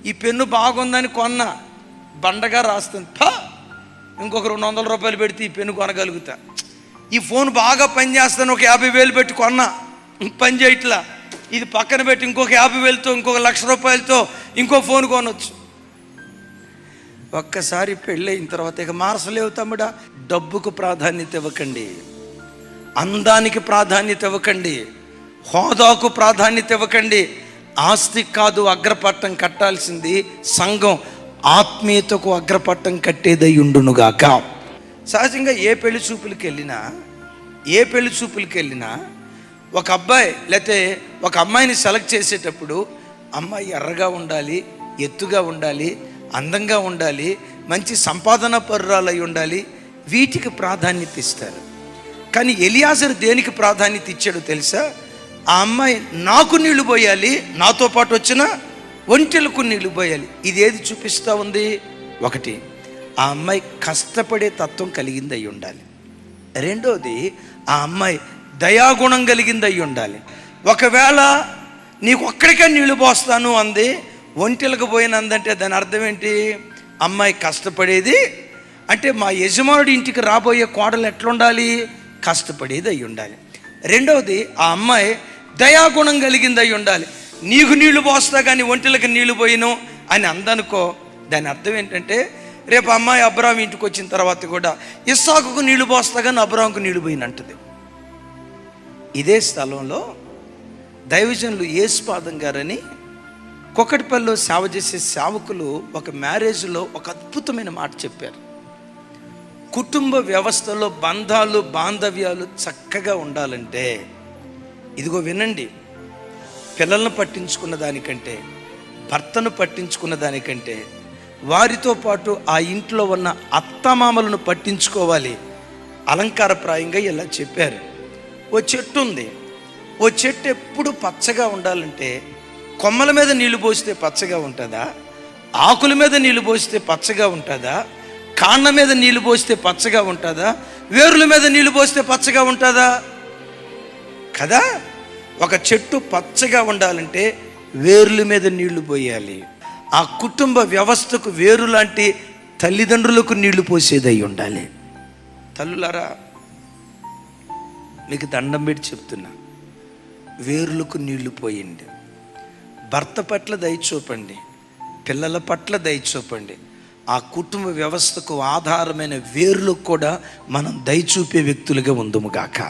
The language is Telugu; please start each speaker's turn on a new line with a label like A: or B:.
A: ఈ పెన్ను బాగుందని కొన్నా, బండగా రాస్తుంది, ఇంకొక 200 రూపాయలు పెడితే ఈ పెన్ను కొనగలుగుతా. ఈ ఫోన్ బాగా పనిచేస్తాను, ఒక 50,000 పెట్టి కొన్నా, పని చేయట్లా. ఇది పక్కన పెట్టి ఇంకొక 50,000తో, ఇంకొక 1,00,000 రూపాయలతో ఇంకో ఫోన్ కొనవచ్చు. ఒక్కసారి పెళ్ళయిన తర్వాత ఇక మార్చలేవు తమ్ముడా. డబ్బుకు ప్రాధాన్యత ఇవ్వకండి, అందానికి ప్రాధాన్యత ఇవ్వకండి, హోదాకు ప్రాధాన్యత ఇవ్వకండి. ఆస్తి కాదు అగ్రపట్టం కట్టాల్సింది, సంఘం ఆత్మీయతకు అగ్రపట్టం కట్టేదై ఉండునుగాక. సహజంగా ఏ పెళ్లి చూపులకి వెళ్ళినా ఒక అబ్బాయి లేకపోతే ఒక అమ్మాయిని సెలెక్ట్ చేసేటప్పుడు అమ్మాయి ఎర్రగా ఉండాలి, ఎత్తుగా ఉండాలి, అందంగా ఉండాలి, మంచి సంపాదన పరురాలై ఉండాలి, వీటికి ప్రాధాన్యత ఇస్తారు. కానీ ఎలియాజరు దేనికి ప్రాధాన్యత ఇచ్చాడో తెలుసా? ఆ అమ్మాయి నాకు నీళ్లు పోయాలి, నాతో పాటు వచ్చిన ఒంటెలకు నీళ్లు పోయాలి. ఇది ఏది చూపిస్తూ ఉంది? ఒకటి, ఆ అమ్మాయి కష్టపడే తత్వం కలిగింది అయి ఉండాలి. రెండోది, ఆ అమ్మాయి దయాగుణం కలిగింది అయి ఉండాలి. ఒకవేళ నీకు ఒక్కడికే నీళ్లు పోస్తాను అంది, ఒంటెలకు పోయినందంటే దాని అర్థం ఏంటి? అమ్మాయి కష్టపడేది అంటే మా యజమానుడి ఇంటికి రాబోయే కోడలు ఎట్లుండాలి? కష్టపడేది అయి ఉండాలి. రెండవది, ఆ అమ్మాయి దయాగుణం కలిగింది అయి ఉండాలి. నీకు నీళ్లు పోస్తా కానీ ఒంటెలకు నీళ్లు పోయిను అని అందనుకో, దాని అర్థం ఏంటంటే రేపు అమ్మాయి అబ్రాహాం ఇంటికి వచ్చిన తర్వాత కూడా ఇస్సాకుకు నీళ్లు పోస్తా కానీ అబ్రాహాంకు నీళ్లు పోయినంటది. ఇదే స్థలంలో దైవజనులు యేసుపాదం గారని కుకట్పల్లిలో సేవ చేసే సేవకులు ఒక మ్యారేజ్లో ఒక అద్భుతమైన మాట చెప్పారు. కుటుంబ వ్యవస్థలో బంధాలు బాంధవ్యాలు చక్కగా ఉండాలంటే ఇదిగో వినండి, పిల్లలను పట్టించుకున్న దానికంటే, భర్తను పట్టించుకున్న దానికంటే, వారితో పాటు ఆ ఇంట్లో ఉన్న అత్తమామలను పట్టించుకోవాలి. అలంకారప్రాయంగా ఇలా చెప్పారు. ఓ చెట్టు ఉంది, ఓ చెట్టు ఎప్పుడు పచ్చగా ఉండాలంటే కొమ్మల మీద నీళ్లు పోస్తే పచ్చగా ఉంటుందా? ఆకుల మీద నీళ్లు పోస్తే పచ్చగా ఉంటుందా? కాండం మీద నీళ్లు పోస్తే పచ్చగా ఉంటుందా? వేరుల మీద నీళ్లు పోస్తే పచ్చగా ఉంటుందా? కదా. ఒక చెట్టు పచ్చగా ఉండాలంటే వేరుల మీద నీళ్లు పోయాలి. ఆ కుటుంబ వ్యవస్థకు వేరు లాంటి తల్లిదండ్రులకు నీళ్లు పోసేదై ఉండాలి. తల్లులారా, మీకు దండం పెట్టి చెప్తున్నా, వేరులకు నీళ్లు పోయండి. భర్త పట్ల దయ చూపండి, పిల్లల పట్ల దయ చూపండి. ఆ కుటుంబ వ్యవస్థకు ఆధారమైన వేరులకు కూడా మనం దయ చూపే వ్యక్తులుగా ఉందుముగాక.